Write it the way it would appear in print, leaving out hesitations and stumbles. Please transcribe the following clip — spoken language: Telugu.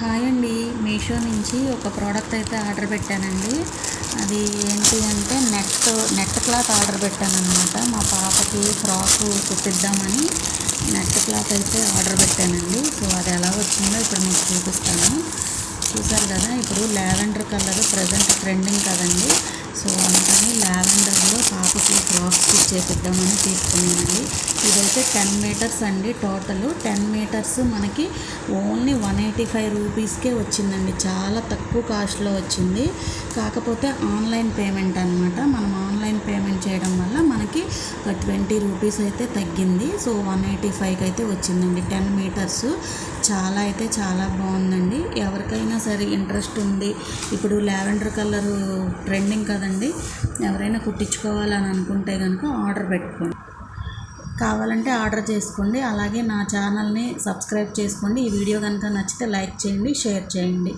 హాయ్ అండి. మీషో నుంచి ఒక ప్రోడక్ట్ అయితే ఆర్డర్ పెట్టానండి. అది ఏంటి అంటే నెట్ క్లాత్ ఆర్డర్ పెట్టాను అనమాట. మా పాపకి ఫ్రాక్ కుట్టిద్దామని నెట్ క్లాత్ అయితే ఆర్డర్ పెట్టానండి. సో అది ఎలా వచ్చిందో ఇప్పుడు మీకు చూపిస్తాను. చూసారు కదా, ఇప్పుడు లావెండర్ కలర్ ప్రజెంట్ ట్రెండింగ్ కదండి. సో అందుకని లావెండర్లో పాపకి ఫ్రాక్ స్టిచ్ చేపిద్దామని తీసుకున్నానండి. ఇదైతే 10 మీటర్స్ అండి. టోటల్ 10 మీటర్స్ మనకి ఓన్లీ 185 రూపీస్కే వచ్చిందండి. చాలా తక్కువ కాస్ట్లో వచ్చింది. కాకపోతే ఆన్లైన్ పేమెంట్ అనమాట. మనం ఆన్లైన్ పేమెంట్ చేయడం వల్ల మనకి 20 రూపీస్ అయితే తగ్గింది. సో 185కి అయితే వచ్చిందండి. 10 మీటర్స్ చాలా బాగుందండి. ఎవరికైనా సరే ఇంట్రెస్ట్ ఉంది, ఇప్పుడు లావెండర్ కలర్ ట్రెండింగ్ కదండి, ఎవరైనా కుట్టించుకోవాలని అనుకుంటే కనుక ఆర్డర్ పెట్టుకోండి. కావాలంటే ఆర్డర్ చేసుకోండి. అలాగే నా ఛానల్ని సబ్స్క్రైబ్ చేసుకోండి. ఈ వీడియో కనుక నచ్చితే లైక్ చేయండి, షేర్ చేయండి.